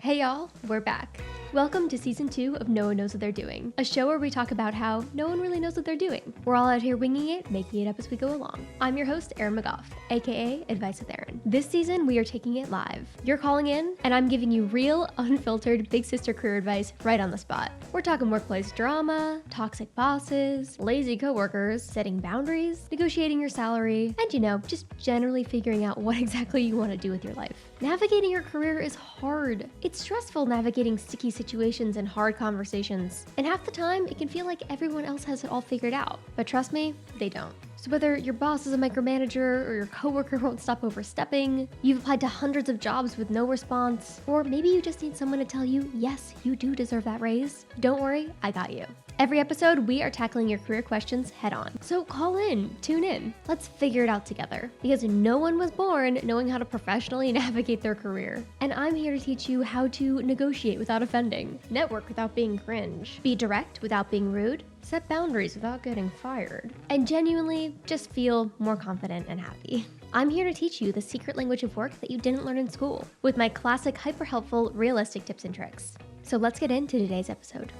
Hey y'all, we're back. Welcome to season 2 of No One Knows What They're Doing, a show where we talk about how no one really knows what they're doing. We're all out here winging it, making it up as we go along. I'm your host, Erin McGough, aka Advice with Erin. This season, we are taking it live. You're calling in, and I'm giving you real, unfiltered Big Sister career advice right on the spot. We're talking workplace drama, toxic bosses, lazy coworkers, setting boundaries, negotiating your salary, and just generally figuring out what exactly you want to do with your life. Navigating your career is hard. It's stressful navigating sticky situations and hard conversations. And half the time, it can feel like everyone else has it all figured out. But trust me, they don't. So whether your boss is a micromanager or your coworker won't stop overstepping, you've applied to hundreds of jobs with no response, or maybe you just need someone to tell you, yes, you do deserve that raise, don't worry, I got you. Every episode, we are tackling your career questions head on. So call in, tune in, let's figure it out together. Because no one was born knowing how to professionally navigate their career. And I'm here to teach you how to negotiate without offending, network without being cringe, be direct without being rude, set boundaries without getting fired, and genuinely just feel more confident and happy. I'm here to teach you the secret language of work that you didn't learn in school with my classic hyper-helpful, realistic tips and tricks. So let's get into today's episode.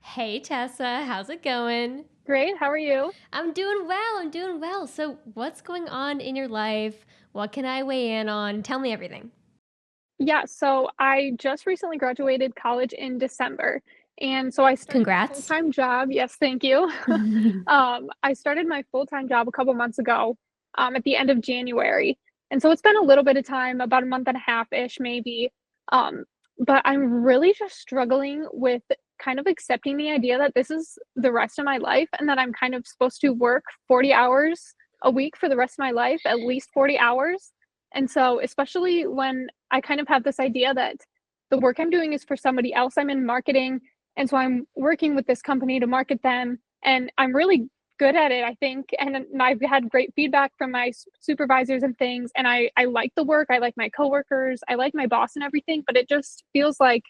Hey Tessa, how's it going? Great, how are you? I'm doing well. So what's going on in your life? What can I weigh in on? Tell me everything. Yeah, so I just recently graduated college in December, and so I started my Congrats. full-time job. Yes, thank you. I started my full-time job a couple months ago, at the end of January, and so it's been a little bit of time, about a month and a half-ish maybe, um, but I'm really just struggling with kind of accepting the idea that this is the rest of my life and that I'm kind of supposed to work 40 hours a week for the rest of my life, at least 40 hours. And so, especially when I kind of have this idea that the work I'm doing is for somebody else, I'm in marketing. And so I'm working with this company to market them. And I'm really good at it, I think. And I've had great feedback from my supervisors and things. And I like the work. I like my coworkers. I like my boss and everything. But it just feels like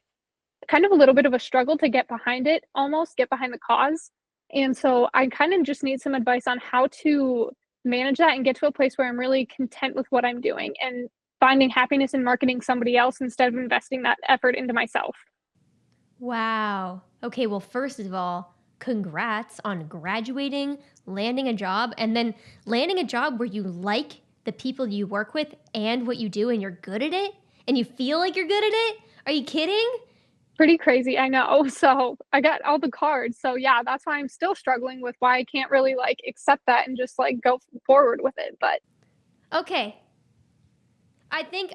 kind of a little bit of a struggle to get behind it, almost get behind the cause. And so I kind of just need some advice on how to manage that and get to a place where I'm really content with what I'm doing and finding happiness in marketing somebody else instead of investing that effort into myself. Wow. Okay, well, first of all, congrats on graduating, landing a job, and then landing a job where you like the people you work with and what you do and you're good at it and you feel like you're good at it. Are you kidding? Pretty crazy, I know. So I got all the cards. So yeah, that's why I'm still struggling with why I can't really like accept that and just like go forward with it. But Okay. I think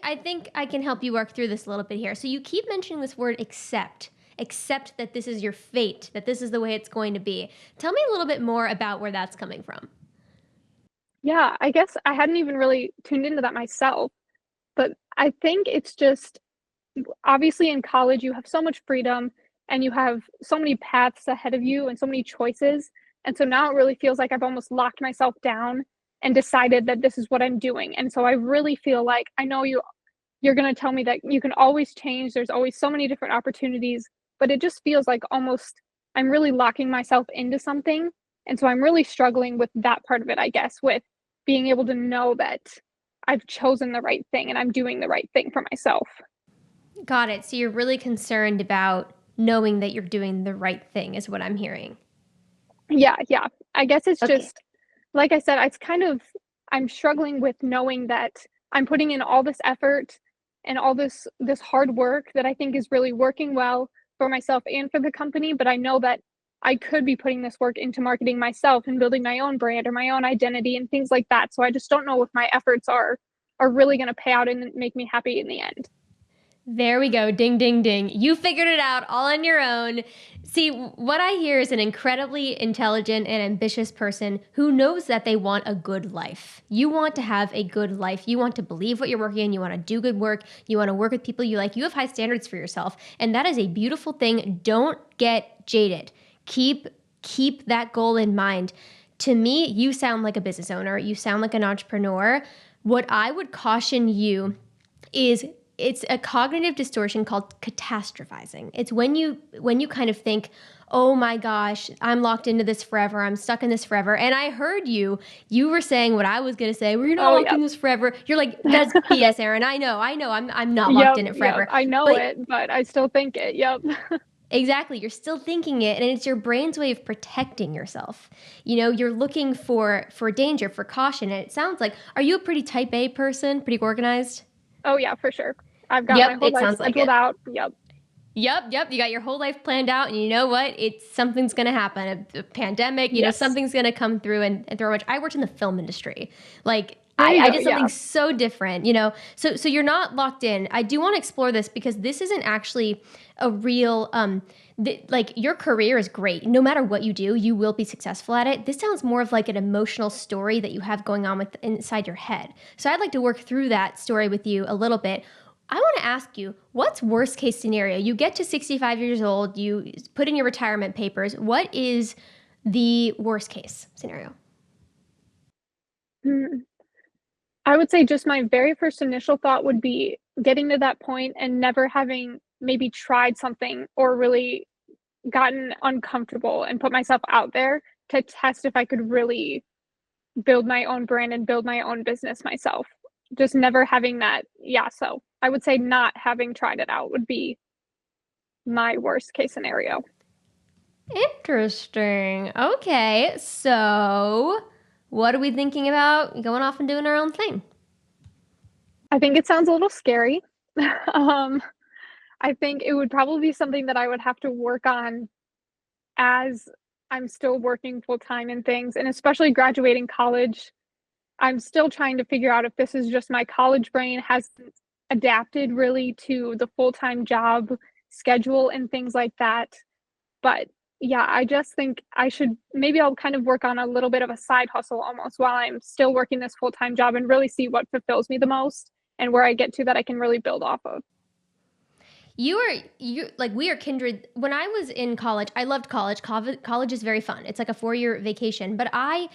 I can help you work through this a little bit here. So you keep mentioning this word accept. Accept that this is your fate, that this is the way it's going to be. Tell me a little bit more about where that's coming from. yeah, I guess I hadn't even really tuned into that myself. But I think it's just obviously in college you have so much freedom and you have so many paths ahead of you and so many choices. And so now it really feels like I've almost locked myself down and decided that this is what I'm doing. And so I really feel like I know you're going to tell me that you can always change. There's always so many different opportunities, but it just feels like almost I'm really locking myself into something. And so I'm really struggling with that part of it, I guess, with being able to know that I've chosen the right thing and I'm doing the right thing for myself. Got it. So you're really concerned about knowing that you're doing the right thing is what I'm hearing. Yeah, yeah. I guess it's Okay. just like I said, it's kind of I'm struggling with knowing that I'm putting in all this effort and all this hard work that I think is really working well for myself and for the company, but I know that I could be putting this work into marketing myself and building my own brand or my own identity and things like that. So I just don't know if my efforts are really going to pay out and make me happy in the end. There we go. Ding, ding, ding. You figured it out all on your own. See, what I hear is an incredibly intelligent and ambitious person who knows that they want a good life. You want to have a good life. You want to believe what you're working in. You want to do good work. You want to work with people you like. You have high standards for yourself. And that is a beautiful thing. Don't get jaded. Keep that goal in mind. To me, you sound like a business owner. You sound like an entrepreneur. What I would caution you is it's a cognitive distortion called catastrophizing. It's when you kind of think, oh my gosh, I'm locked into this forever. I'm stuck in this forever. And I heard you were saying what I was going to say. Well, you're not Oh, locked in yep. this forever. You're like, that's BS, Erin. I know. I'm not locked Yep, in it yep. forever. I know But it, but I still think it. Yep. exactly. You're still thinking it, and it's your brain's way of protecting yourself. You're looking for danger, for caution. And it sounds like, are you a pretty type A person? Pretty organized? Oh, yeah, for sure. I've got my Yep, whole it life sounds like scheduled it. out. Yep. Yep. You got your whole life planned out, and you know what? Something's going to happen. A pandemic, Yes. something's going to come through and throw a bunch. I worked in the film industry. Like, There you I go. did Yeah. something so different, So you're not locked in. I do want to explore this because this isn't actually a real, like your career is great. No matter what you do, you will be successful at it. This sounds more of like an emotional story that you have going on with inside your head. So I'd like to work through that story with you a little bit. I want to ask you, what's worst case scenario? You get to 65 years old, you put in your retirement papers. What is the worst case scenario? Hmm. I would say just my very first initial thought would be getting to that point and never having maybe tried something or really gotten uncomfortable and put myself out there to test if I could really build my own brand and build my own business myself. Just never having that. Yeah, so I would say not having tried it out would be my worst case scenario. Interesting. Okay, so what are we thinking about going off and doing our own thing? I think it sounds a little scary. um, I think it would probably be something that I would have to work on as I'm still working full time in things, and especially graduating college. I'm still trying to figure out if this is just my college brain hasn't adapted really to the full time job schedule and things like that. But yeah, I just think maybe I'll kind of work on a little bit of a side hustle almost while I'm still working this full time job and really see what fulfills me the most and where I get to that I can really build off of. You like we are kindred. When I was in college, I loved college. College is very fun. It's like a 4-year vacation. But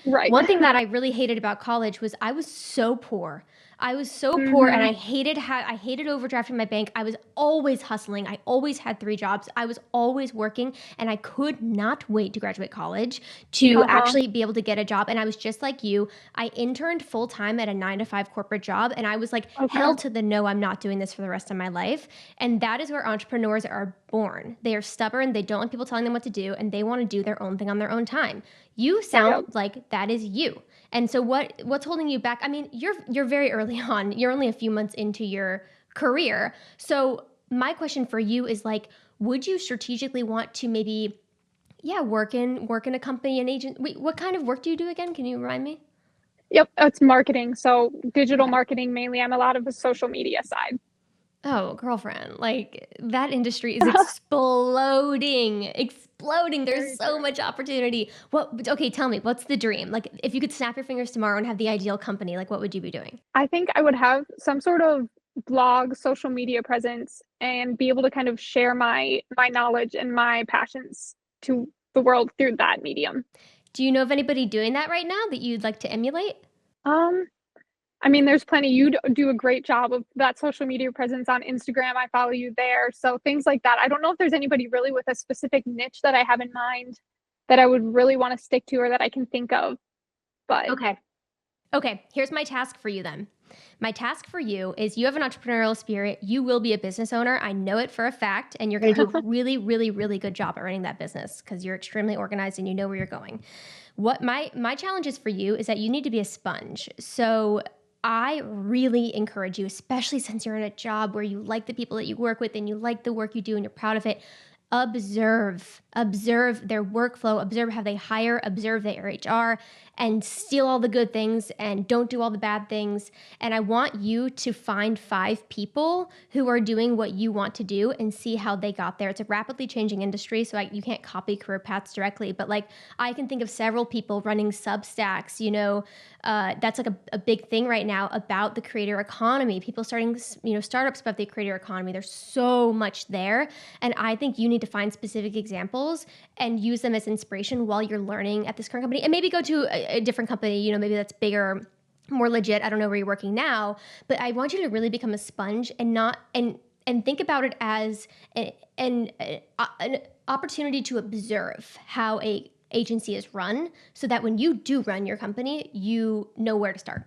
Right. one thing that I really hated about college was I was so poor. I was so poor, and Mhm. I hated overdrafting my bank. I was always hustling. I always had 3 jobs. I was always working, and I could not wait to graduate college to Uh-huh. actually be able to get a job. And I was just like you. I interned full time at a 9 to 5 corporate job, and I was like, Okay. hell to the no, I'm not doing this for the rest of my life. And that is where entrepreneurs are born. They are stubborn, they don't like people telling them what to do, and they want to do their own thing on their own time. You Yep. sound like that is you. And so what's holding you back? I mean, you're very early on. You're only a few months into your career. So my question for you is like, would you strategically want to maybe work in a company, an agent? Wait, what kind of work do you do again? Can you remind me? Yep, it's marketing. So digital Okay. marketing mainly. I'm a lot of the social media side. Oh, girlfriend, like that industry is exploding. There's Very so true. much opportunity. Okay, tell me, what's the dream? Like, if you could snap your fingers tomorrow and have the ideal company, like, what would you be doing? I think I would have some sort of blog, social media presence, and be able to kind of share my knowledge and my passions to the world through that medium. Do you know of anybody doing that right now that you'd like to emulate? Um, I mean, there's plenty. Do a great job of that social media presence on Instagram. I follow you there. So things like that. I don't know if there's anybody really with a specific niche that I have in mind that I would really want to stick to or that I can think of. But Okay. Okay, here's my task for you then. My task for you is you have an entrepreneurial spirit. You will be a business owner. I know it for a fact. And you're going to do a really, really, really good job at running that business because you're extremely organized and you know where you're going. What my challenge is for you is that you need to be a sponge. So I really encourage you, especially since you're in a job where you like the people that you work with and you like the work you do and you're proud of it. Observe their workflow, observe how they hire, observe their HR, and steal all the good things and don't do all the bad things. And I want you to find 5 people who are doing what you want to do and see how they got there. It's a rapidly changing industry, so you can't copy career paths directly, but like I can think of several people running Substacks, that's like a big thing right now about the creator economy. People starting, startups about the creator economy. There's so much there. And I think you need to find specific examples and use them as inspiration while you're learning at this current company and maybe go to a different company, maybe that's bigger, more legit. I don't know where you're working now, but I want you to really become a sponge and not, and think about it as an opportunity to observe how a agency is run so that when you do run your company, you know where to start.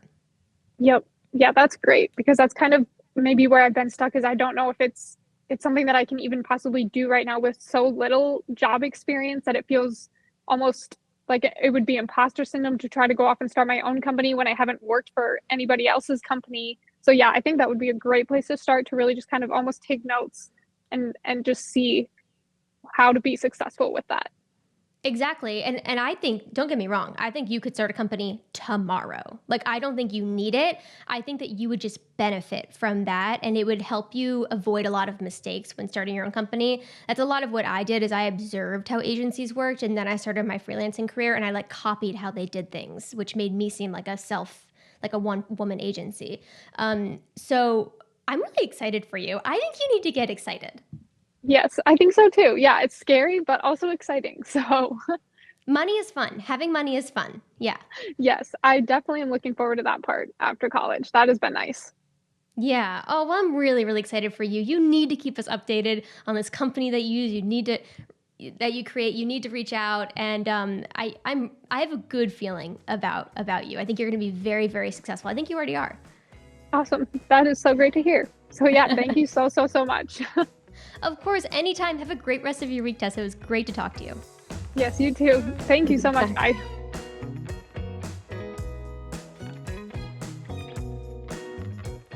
Yep. Yeah, that's great because that's kind of maybe where I've been stuck is I don't know if it's something that I can even possibly do right now with so little job experience that it feels almost like it would be imposter syndrome to try to go off and start my own company when I haven't worked for anybody else's company. So yeah, I think that would be a great place to start to really just kind of almost take notes and just see how to be successful with that. Exactly. And I think, don't get me wrong, I think you could start a company tomorrow. Like, I don't think you need it. I think that you would just benefit from that, and it would help you avoid a lot of mistakes when starting your own company. That's a lot of what I did is I observed how agencies worked, and then I started my freelancing career, and I like copied how they did things, which made me seem like a one-woman agency. So I'm really excited for you. I think you need to get excited. Yes, I think so too. Yeah, it's scary, but also exciting. So Money is fun. Having money is fun. Yeah. yes, I definitely am looking forward to that part after college. That has been nice. Yeah. Oh, well, I'm really, really excited for you. You need to keep us updated on this company that you use. That you create. You need to reach out, and I have a good feeling about you. I think you're going to be very, very successful. I think you already are. Awesome. That is so great to hear. So yeah, thank you so, so, so much. Of course, anytime. Have a great rest of your week, Tessa. It was great to talk to you. Yes, you too. Thank you so much. Bye.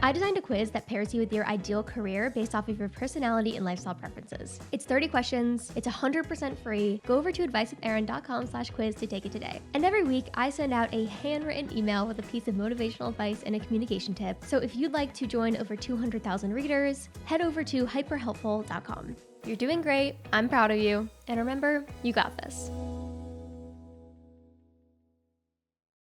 I designed a quiz that pairs you with your ideal career based off of your personality and lifestyle preferences. It's 30 questions. It's 100% free. Go over to advicewithaaron.com/quiz to take it today. And every week, I send out a handwritten email with a piece of motivational advice and a communication tip. So if you'd like to join over 200,000 readers, head over to hyperhelpful.com. You're doing great. I'm proud of you. And remember, you got this.